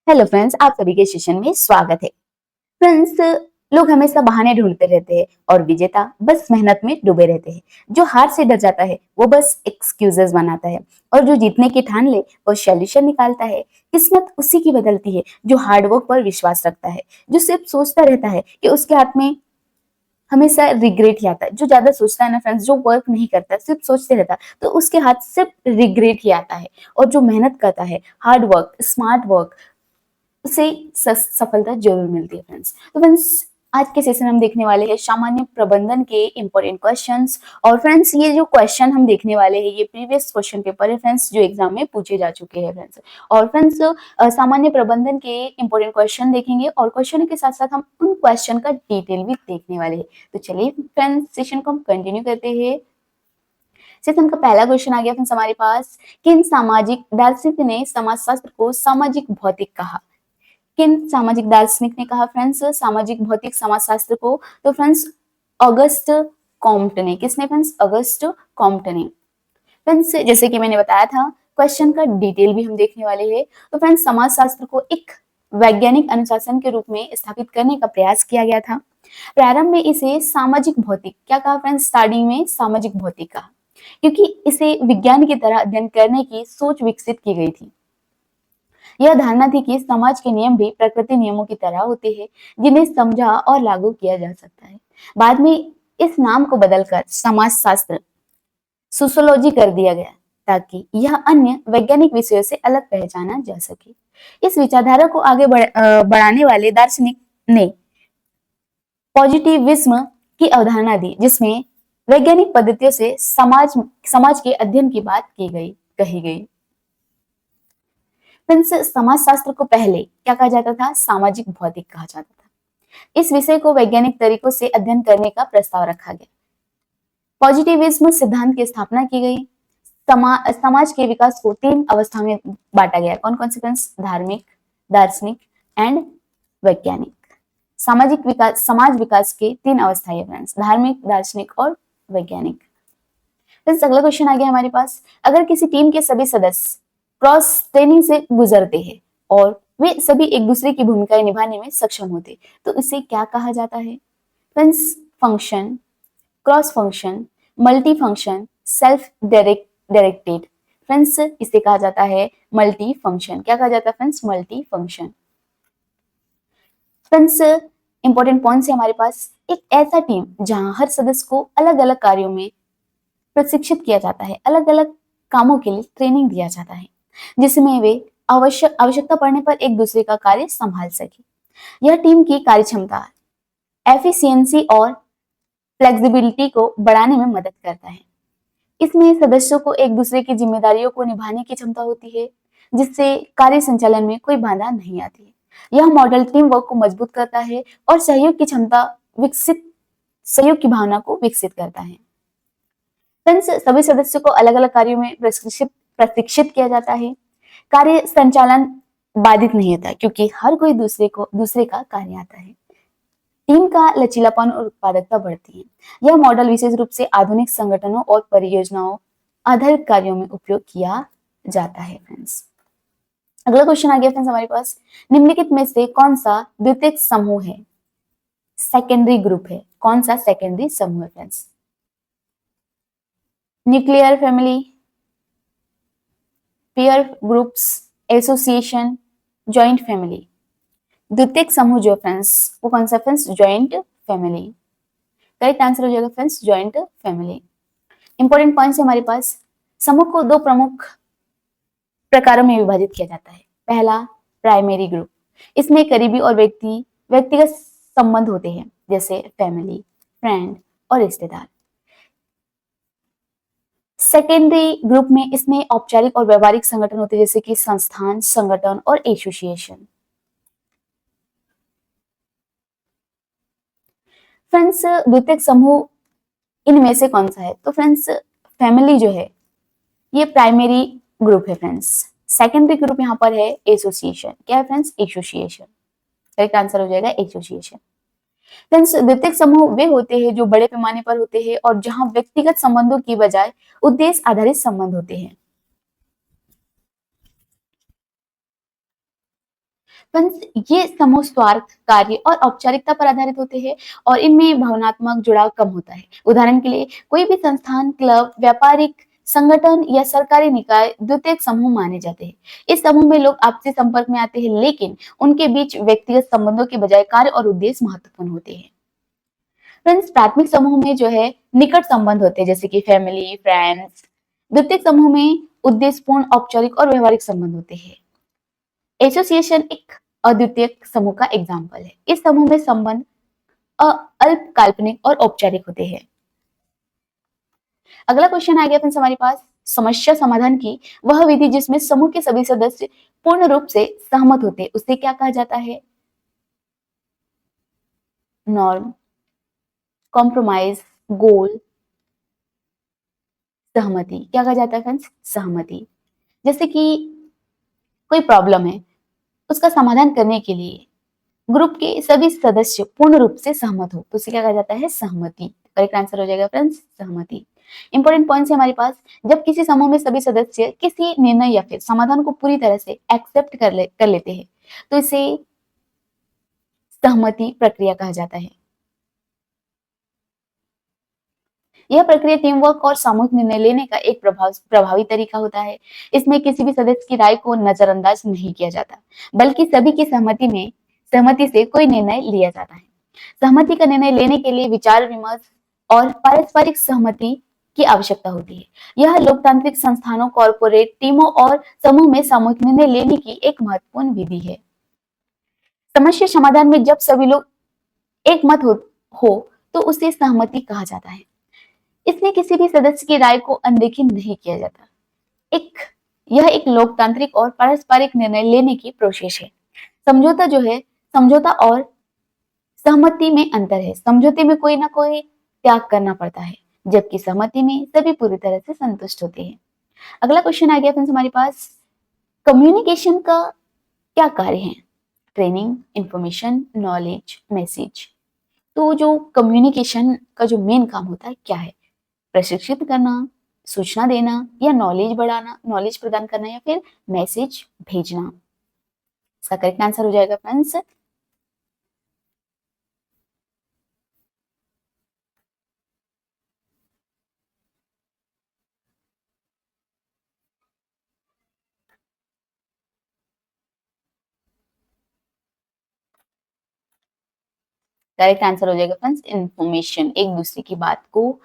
Hello friends, आप सभी के सेशन में स्वागत है। फ्रेंड्स, लोग हमेशा बहाने ढूंढते रहते हैं और विजेता बस मेहनत में डूबे रहते हैं। जो हार से डर जाता है वो बस एक्सक्यूजेस बनाता है और जो जीतने की ठान ले वो सॉल्यूशन निकालता है। किस्मत उसी की बदलती है जो हार्ड वर्क पर विश्वास रखता है, जो सिर्फ सोचता रहता है कि उसके हाथ में हमेशा रिग्रेट ही आता है। जो ज्यादा सोचता है ना फ्रेंड्स, जो वर्क नहीं करता सिर्फ सोचते रहता है तो उसके हाथ सिर्फ रिग्रेट ही आता है। और जो मेहनत करता है, हार्ड वर्क, स्मार्ट वर्क, उसे सफलता जरूर मिलती है फ्रेंड्स। तो फ्रेंड्स, आज के सेशन हम देखने वाले हैं सामान्य प्रबंधन के इंपॉर्टेंट क्वेश्चंस। और फ्रेंड्स, ये जो क्वेश्चन हम देखने वाले हैं ये प्रीवियस क्वेश्चन पेपर है फ्रेंड्स, जो एग्जाम में पूछे जा चुके हैं फ्रेंड्स। और फ्रेंड्स, सामान्य प्रबंधन के इंपॉर्टेंट क्वेश्चन देखेंगे और क्वेश्चन के साथ साथ हम उन क्वेश्चन का डिटेल भी देखने वाले हैं। तो चलिए फ्रेंड्स, सेशन को हम कंटिन्यू करते हैं। सेशन का पहला क्वेश्चन आ गया फ्रेंड्स हमारे पास। किन सामाजिक दार्शनिक ने समाजशास्त्र को सामाजिक भौतिक कहा? किन सामाजिक दार्शनिक ने कहा फ्रेंड्स सामाजिक भौतिक समाजशास्त्र को? तो फ्रेंड्स, ऑगस्ट कॉम्ट ने। किसने फ्रेंड्स? ऑगस्ट कॉम्ट ने। फ्रेंड्स, जैसे कि मैंने बताया था, क्वेश्चन का डिटेल भी हम देखने वाले हैं। तो फ्रेंड्स, समाजशास्त्र को एक वैज्ञानिक अनुशासन के रूप में स्थापित करने का प्रयास किया गया था। प्रारंभ में इसे सामाजिक भौतिक क्या कहा फ्रेंड्स? स्टार्टिंग में सामाजिक भौतिक कहा, क्योंकि इसे विज्ञान की तरह अध्ययन करने की सोच विकसित की गई थी। यह धारणा थी कि समाज के नियम भी प्रकृति नियमों की तरह होते हैं, जिन्हें समझा और लागू किया जा सकता है। बाद में इस नाम को बदलकर समाजशास्त्र, सोशियोलॉजी कर दिया गया, ताकि यह अन्य वैज्ञानिक विषयों से अलग पहचाना जा सके। इस विचारधारा को आगे बढ़ाने वाले दार्शनिक ने पॉजिटिविज्म की अवधारणा दी, जिसमें वैज्ञानिक पद्धतियों से समाज के अध्ययन की बात कही गई। फ्रेंड्स, समाजशास्त्र को पहले क्या कहा जाता था? सामाजिक भौतिक कहा जाता था। इस विषय को वैज्ञानिक तरीकों से अध्ययन करने का प्रस्ताव रखा गया। पॉजिटिविज्म सिद्धांत की स्थापना की गई। समाज के विकास को तीन अवस्था में बांटा गया। कौन कौन से फ्रेंड्स? धार्मिक, दार्शनिक एंड वैज्ञानिक। सामाजिक विकास, समाज विकास के तीन अवस्थाएं फ्रेंड्स, धार्मिक, दार्शनिक और वैज्ञानिक। फ्रेंड्स, अगला क्वेश्चन आ गया हमारे पास। अगर किसी टीम के सभी सदस्य क्रॉस ट्रेनिंग से गुजरते हैं और वे सभी एक दूसरे की भूमिकाएं निभाने में सक्षम होते, तो इसे क्या कहा जाता है? Friends, function, cross function, multi function, self directed. Friends, इसे कहा जाता है मल्टी फंक्शन। क्या कहा जाता है friends? Multi function. Friends, important points है हमारे पास। एक ऐसा टीम जहां हर सदस्य को अलग अलग कार्यों में प्रशिक्षित किया जाता है, अलग अलग कामों के लिए ट्रेनिंग दिया जाता है, जिसमें वे आवश्यकता पड़ने पर एक दूसरे का कार्य संभाल सके। यह टीम की कार्यक्षमता, एफिशिएंसी और फ्लेक्सिबिलिटी को बढ़ाने में मदद करता है। इसमें सदस्यों को एक दूसरे की जिम्मेदारियों को निभाने की क्षमता होती है, जिससे कार्य संचालन में कोई बाधा नहीं आती है। यह मॉडल टीम वर्क को मजबूत करता है और सहयोग की भावना को विकसित करता है। फ्रेंड्स, सभी सदस्यों को अलग अलग कार्यों में प्रशिक्षित किया जाता है। कार्य संचालन बाधित नहीं होता, क्योंकि हर कोई दूसरे का कार्य आता है। टीम का लचीलापन और उत्पादकता बढ़ती है। यह मॉडल विशेष रूप से आधुनिक संगठनों और परियोजनाओं आधारित कार्यों में उपयोग किया जाता है फ्रेंड्स। अगला क्वेश्चन आ गया फ्रेंड्स हमारे पास। निम्नलिखित में से कौन सा द्वितीयक समूह है? सेकेंडरी ग्रुप है। कौन सा सेकेंडरी समूह है friends? Nuclear family, peer groups, association, joint family. द्वितीयक समूह जो फ्रेंड्स, वो कौन सा friends? Joint family. Correct answer हो जाएगा friends, joint family. Important points है हमारे पास। समूह को दो प्रमुख प्रकारों में विभाजित किया जाता है। पहला, प्राइमरी ग्रुप। इसमें करीबी और व्यक्तिगत संबंध होते हैं, जैसे फैमिली, फ्रेंड और रिश्तेदार। सेकेंडरी ग्रुप में इसमें औपचारिक और व्यवहारिक संगठन होते हैं, जैसे कि संस्थान, संगठन और एसोसिएशन। फ्रेंड्स, द्वितीयक समूह इनमें से कौन सा है? तो फ्रेंड्स, फैमिली जो है ये प्राइमरी ग्रुप है फ्रेंड्स। सेकेंडरी ग्रुप यहाँ पर है एसोसिएशन। क्या है फ्रेंड्स? एसोसिएशन। करेक्ट आंसर हो जाएगा एसोसिएशन। फ्रेंड्स, द्वितीयक समूह वे होते हैं जो बड़े पैमाने पर होते हैं और जहां व्यक्तिगत संबंधों की बजाय उद्देश्य आधारित संबंध होते हैं। फ्रेंड्स, ये समूह स्वार्थ, कार्य और औपचारिकता पर आधारित होते हैं और इनमें भावनात्मक जुड़ाव कम होता है। उदाहरण के लिए कोई भी संस्थान, क्लब, व्यापारिक संगठन या सरकारी निकाय द्वितीयक समूह माने जाते हैं। इस समूह में लोग आपसी संपर्क में आते हैं, लेकिन उनके बीच व्यक्तिगत संबंधों के बजाय कार्य और उद्देश्य महत्वपूर्ण होते हैं। फ्रेंड्स, प्राथमिक समूह में जो है निकट संबंध होते हैं, जैसे कि फैमिली, फ्रेंड्स। द्वितीयक समूह में उद्देश्यपूर्ण, औपचारिक और व्यवहारिक संबंध होते हैं। एसोसिएशन एक अद्वितीयक समूह का एग्जाम्पल है। इस समूह में संबंध अल्प, काल्पनिक और औपचारिक होते हैं। अगला क्वेश्चन आ गया फ्रेंड्स हमारे पास, समस्या समाधान की वह विधि जिसमें समूह के सभी सदस्य पूर्ण रूप से सहमत होते हैं, उसे क्या कहा जाता है? नॉर्म, कॉम्प्रोमाइज, गोल, सहमति। क्या कहा जाता है फ्रेंड्स? सहमति। जैसे कि कोई प्रॉब्लम है, उसका समाधान करने के लिए ग्रुप के सभी सदस्य पूर्ण रूप से सहमत हो, तो उसे क्या कहा जाता है? सहमति। करेक्ट आंसर हो जाएगा फ्रेंड्स, सहमति। इंपॉर्टेंट पॉइंट्स है हमारे पास, जब किसी समूह में सभी सदस्य किसी निर्णय या फिर समाधान को पूरी तरह से एक्सेप्ट कर लेते हैं, तो इसे सहमति प्रक्रिया कहा जाता है। यह प्रक्रिया टीम वर्क और सामूहिक निर्णय लेने का एक प्रभावी तरीका होता है। इसमें किसी भी सदस्य की राय को नजरअंदाज नहीं किया जाता, बल्कि सभी की सहमति से कोई निर्णय लिया जाता है। सहमति का निर्णय लेने के लिए विचार विमर्श और पारस्परिक सहमति की आवश्यकता होती है। यह लोकतांत्रिक संस्थानों, कॉर्पोरेट टीमों और समूह में सामूहिक निर्णय लेने की एक महत्वपूर्ण विधि है। समस्या समाधान में जब सभी लोग एक मत हो तो उसे सहमति कहा जाता है। इसमें किसी भी सदस्य की राय को अनदेखी नहीं किया जाता। यह एक लोकतांत्रिक और पारस्परिक निर्णय लेने की प्रोसेस है। समझौता जो है, समझौता और सहमति में अंतर है। समझौते में कोई ना कोई त्याग करना पड़ता है, जबकि सहमति में सभी पूरी तरह से संतुष्ट होते हैं। अगला क्वेश्चन आ गया फ्रेंड्स हमारे पास, कम्युनिकेशन का क्या कार्य है? Training, information, knowledge, message. तो जो कम्युनिकेशन का जो मेन काम होता है क्या है? प्रशिक्षित करना, सूचना देना या नॉलेज बढ़ाना, नॉलेज प्रदान करना या फिर मैसेज भेजना। इसका करेक्ट आंसर हो जाएगा फ्रेंड्स, करेक्ट आंसर हो जाएगा फ्रेंड्स, इंफॉर्मेशन। एक दूसरे की बात को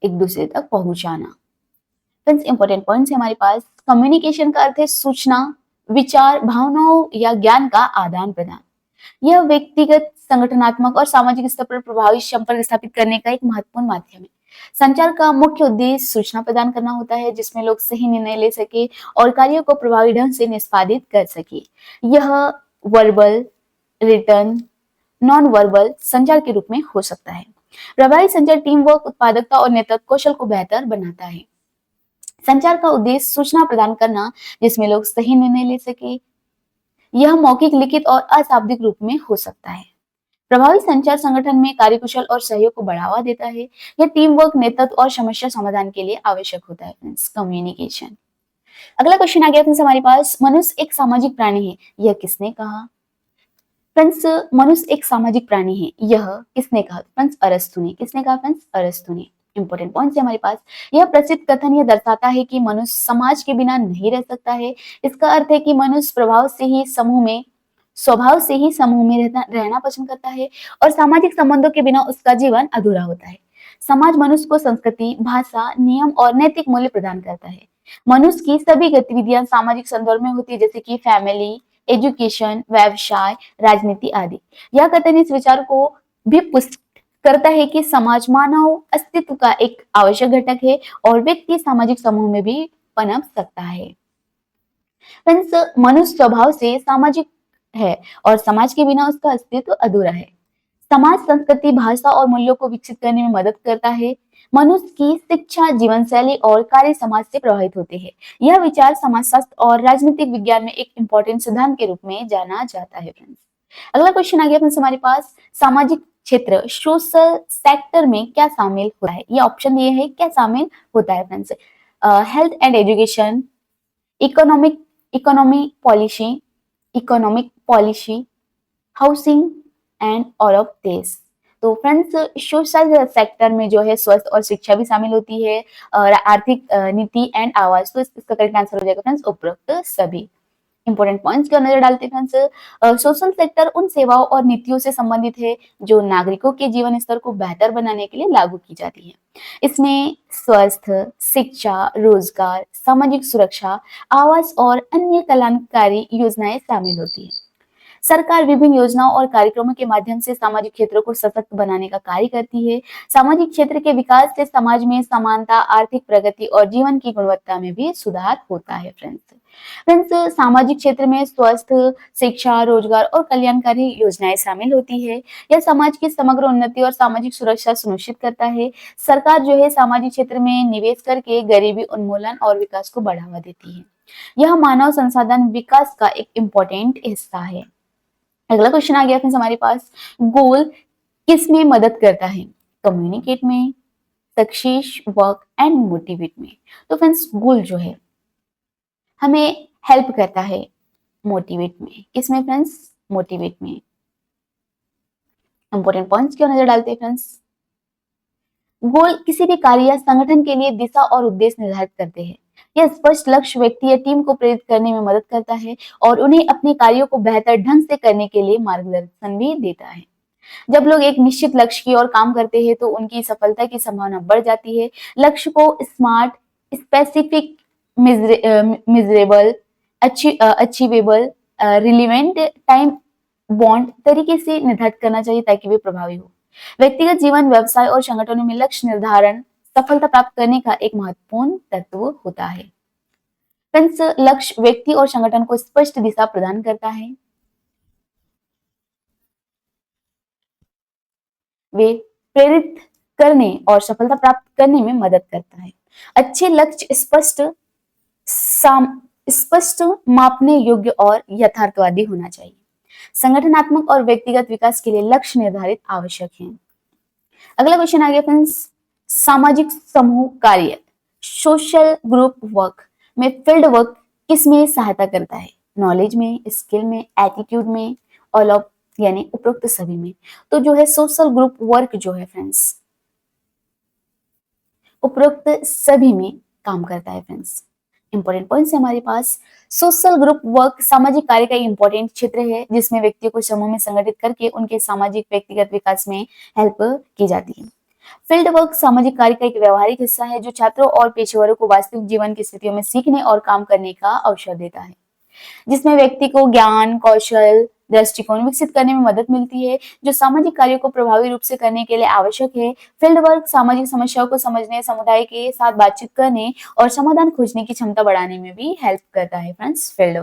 एक दूसरे तक पहुंचाना। फ्रेंड्स, इंपॉर्टेंट पॉइंट्स है हमारे पास, कम्युनिकेशन का अर्थ है सूचना, विचार, भावनाओं या ज्ञान का आदान प्रदान। यह व्यक्तिगत, संगठनात्मक और सामाजिक स्तर पर प्रभावी संपर्क स्थापित करने का एक महत्वपूर्ण माध्यम है। संचार का मुख्य उद्देश्य सूचना प्रदान करना होता है, जिसमें लोग सही निर्णय ले सके और कार्यों को प्रभावी ढंग से निष्पादित कर सके। यह वर्बल, रिटर्न, नॉन वर्बल संचार के रूप में हो सकता है। प्रभावी संचार टीम वर्क, उत्पादकता और नेतृत्व कौशल को बेहतर बनाता है। संचार का उद्देश्य सूचना प्रदान करना, जिसमें लोग सही निर्णय ले सके। यह मौखिक, लिखित और अशाब्दिक रूप में हो सकता है। प्रभावी संचार संगठन में कार्यकुशल और सहयोग को बढ़ावा देता है। यह टीम वर्क, नेतृत्व और समस्या समाधान के लिए आवश्यक होता है फ्रेंड्स, कम्युनिकेशन। अगला क्वेश्चन आ गया फ्रेंड्स हमारे पास, मनुष्य एक सामाजिक प्राणी है, यह किसने कहा? फ्रेंड्स, मनुष्य एक सामाजिक प्राणी है, यह किसने कहा? फ्रेंड्स, अरस्तु ने। किसने कहा फ्रेंड्स? अरस्तु ने। इंपॉर्टेंट पॉइंट्स है हमारे पास, यह प्रसिद्ध कथन यह दर्शाता है कि मनुष्य समाज के बिना नहीं रह सकता है। इसका अर्थ है कि मनुष्य स्वभाव से ही समूह में रहना पसंद करता है और सामाजिक संबंधों के बिना उसका जीवन अधूरा होता है। समाज मनुष्य को संस्कृति, भाषा, नियम और नैतिक मूल्य प्रदान करता है। मनुष्य की सभी गतिविधियां सामाजिक संदर्भ में होती है, जैसे कि फैमिली, एजुकेशन, व्यवसाय, राजनीति आदि। यह कथन इस विचार को भी पुष्ट करता है कि समाज मानव अस्तित्व का एक आवश्यक घटक है और व्यक्ति सामाजिक समूह में भी पनप सकता है। फ्रेंड्स, मनुष्य स्वभाव से सामाजिक है और समाज के बिना उसका अस्तित्व अधूरा है। समाज संस्कृति, भाषा और मूल्यों को विकसित करने में मदद करता है। मनुष्य की शिक्षा, जीवन शैली और कार्य समाज से प्रभावित होते हैं। यह विचार समाजशास्त्र और राजनीतिक विज्ञान में एक इंपॉर्टेंट सिद्धांत के रूप में जाना जाता है फ्रेंड्स। अगला क्वेश्चन आ गया फ्रेंड्स हमारे पास, सामाजिक क्षेत्र, सोशल सेक्टर में क्या शामिल होता है? ये ऑप्शन दिए है, क्या शामिल होता है friends? Health and education, economy policy, economic policy, housing and all of this. तो फ्रेंड्स सोशल सेक्टर में जो है स्वास्थ्य और शिक्षा भी शामिल होती है, और आर्थिक नीति एंड आवास। तो इसका करेक्ट आंसर हो जाएगा फ्रेंड्स उपरोक्त सभी। इंपॉर्टेंट पॉइंट्स की ओर नजर डालते हैं फ्रेंड्स। सोशल सेक्टर उन सेवाओं और नीतियों से संबंधित है जो नागरिकों के जीवन स्तर को बेहतर बनाने के लिए लागू की जाती है। इसमें स्वास्थ्य, शिक्षा, रोजगार, सामाजिक सुरक्षा, आवास और अन्य कल्याणकारी योजनाएं शामिल होती है। सरकार विभिन्न योजनाओं और कार्यक्रमों के माध्यम से सामाजिक क्षेत्रों को सशक्त बनाने का कार्य करती है। सामाजिक क्षेत्र के विकास से समाज में समानता, आर्थिक प्रगति और जीवन की गुणवत्ता में भी सुधार होता है। फ्रेंड्स सामाजिक क्षेत्र में स्वास्थ्य, शिक्षा, रोजगार और कल्याणकारी योजनाएं शामिल होती है। यह समाज की समग्र उन्नति और सामाजिक सुरक्षा सुनिश्चित करता है। सरकार जो है सामाजिक क्षेत्र में निवेश करके गरीबी उन्मूलन और विकास को बढ़ावा देती है। यह मानव संसाधन विकास का एक इम्पोर्टेंट हिस्सा है। अगला क्वेश्चन आ गया फ्रेंड्स हमारे पास, गोल किस में मदद करता है? कम्युनिकेट में, सक्सेस, वर्क एंड मोटिवेट में। तो फ्रेंड्स गोल जो है हमें हेल्प करता है मोटिवेट में। किसमें फ्रेंड्स? मोटिवेट में। इंपॉर्टेंट पॉइंट्स क्यों नजर डालते हैं फ्रेंड्स? गोल किसी भी कार्य या संगठन के लिए दिशा और उद्देश्य निर्धारित करते हैं। यह स्पष्ट लक्ष्य व्यक्ति या टीम को प्रेरित करने में मदद करता है और उन्हें अपने कार्यों को बेहतर ढंग से करने के लिए मार्गदर्शन भी देता है। जब लोग एक निश्चित लक्ष्य की ओर काम करते हैं तो उनकी सफलता की संभावना बढ़ जाती है। लक्ष्य को smart, specific, measurable, achievable, relevant, time bound तरीके से निर्धारित करना चाहिए ताकि वे प्रभावी हो। व्यक्तिगत जीवन, व्यवसाय और संगठनों में लक्ष्य निर्धारण सफलता प्राप्त करने का एक महत्वपूर्ण तत्व होता है। फ्रेंड्स लक्ष्य व्यक्ति और संगठन को स्पष्ट दिशा प्रदान करता है। वे प्रेरित करने और सफलता प्राप्त करने में मदद करता है। अच्छे लक्ष्य स्पष्ट, मापने योग्य और यथार्थवादी होना चाहिए। संगठनात्मक और व्यक्तिगत विकास के लिए लक्ष्य निर्धारित आवश्यक है। अगला क्वेश्चन आ गया फ्रेंड्स, सामाजिक समूह कार्य, सोशल ग्रुप वर्क में फील्ड वर्क किस में सहायता करता है? नॉलेज में, स्किल में, एटीट्यूड में, ऑल ऑफ यानी उपरोक्त सभी में। तो जो है सोशल ग्रुप वर्क जो है फ्रेंड्स उपरोक्त सभी में काम करता है। फ्रेंड्स इंपॉर्टेंट पॉइंट्स है हमारे पास। सोशल ग्रुप वर्क सामाजिक कार्य का इंपॉर्टेंट क्षेत्र है जिसमें व्यक्तियों को समूह में संगठित करके उनके सामाजिक व्यक्तिगत विकास में हेल्प की जाती है। फील्ड वर्क सामाजिक कार्य का एक व्यवहारिक हिस्सा है जो छात्रों और पेशेवरों को वास्तविक जीवन की स्थितियों में सीखने और काम करने का अवसर देता है, जिसमें व्यक्ति को ज्ञान, कौशल, दृष्टिकोण विकसित करने में मदद मिलती है जो सामाजिक कार्यों को प्रभावी रूप से करने के लिए आवश्यक है। फील्ड वर्क सामाजिक समस्याओं को समझने, समुदाय के साथ बातचीत करने और समाधान खोजने की क्षमता बढ़ाने में भी हेल्प करता है। फ्रेंड्स फील्ड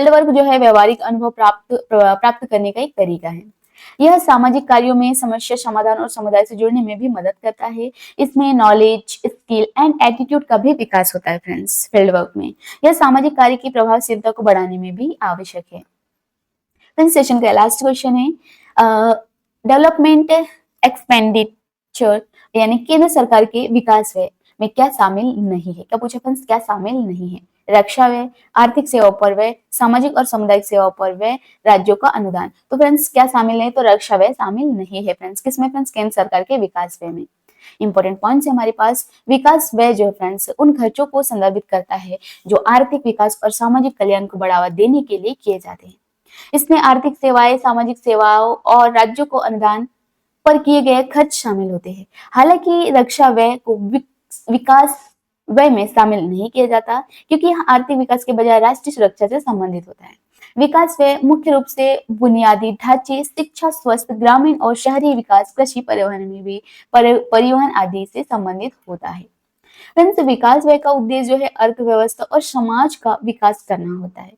वर्क जो है व्यवहारिक अनुभव प्राप्त करने का एक तरीका है। यह सामाजिक कार्यों में समस्या समाधान और समुदाय से जुड़ने में भी मदद करता है। इसमें नॉलेज, स्किल एंड एटीट्यूड का भी विकास होता है। फ्रेंड्स फील्ड वर्क में यह सामाजिक कार्य की प्रभावशीलता को बढ़ाने में भी आवश्यक है। फ्रेंड्स सेशन का लास्ट क्वेश्चन है, डेवलपमेंट एक्सपेंडिचर यानी केंद्र सरकार के विकास व्यय में क्या शामिल नहीं है? क्या पूछा फ्रेंड्स? क्या शामिल नहीं है? रक्षा व्यय, आर्थिक सेवाओं पर व्यय, सामाजिक और सामुदायिक सेवाओं पर व्यय, राज्यों का अनुदान। तो फ्रेंड्स क्या शामिल है? तो रक्षा व्यय शामिल नहीं है। फ्रेंड्स किसमें? फ्रेंड्स केंद्र सरकार के विकास व्यय में। इंपॉर्टेंट पॉइंट्स है हमारे पास। विकास व्यय जो है फ्रेंड्स उन खर्चों को संदर्भित करता है जो आर्थिक विकास और सामाजिक कल्याण को बढ़ावा देने के लिए किए जाते हैं। इसमें आर्थिक सेवाएं, सामाजिक सेवाओं और राज्यों को अनुदान पर किए गए खर्च शामिल होते हैं। हालांकि रक्षा व्यय को विकास व्यय में शामिल नहीं किया जाता क्योंकि यह आर्थिक विकास के बजाय राष्ट्रीय सुरक्षा से संबंधित होता है। विकास व्यय मुख्य रूप से बुनियादी ढांचे, शिक्षा, स्वास्थ्य, ग्रामीण और शहरी विकास, कृषि, परिवहन आदि से संबंधित होता है। फ्रेंड्स विकास व्यय का उद्देश्य जो है अर्थव्यवस्था और समाज का विकास करना होता है।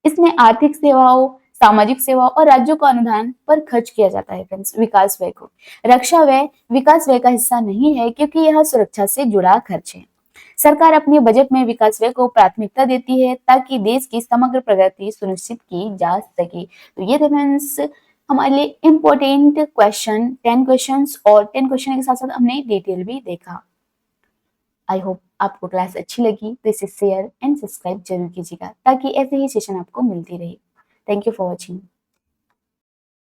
इसमें आर्थिक सेवाओं, सामाजिक सेवाओं और राज्यों को अनुदान पर खर्च किया जाता है। फ्रेंड्स विकास व्यय को। रक्षा व्यय विकास व्यय का हिस्सा नहीं है क्योंकि यह सुरक्षा से जुड़ा खर्च है। सरकार अपने बजट में विकास व्यय को प्राथमिकता देती है ताकि देश की समग्र प्रगति सुनिश्चित की जा सके। तो ये थे फ्रेंड्स हमारे लिए इम्पोर्टेंट क्वेश्चन, 10 क्वेश्चन और 10 क्वेश्चन के साथ साथ हमने डिटेल भी देखा। आई होप आपको क्लास अच्छी लगी तो इसे शेयर एंड सब्सक्राइब जरूर कीजिएगा ताकि ऐसे ही सेशन आपको मिलती रहे। Thank you for watching.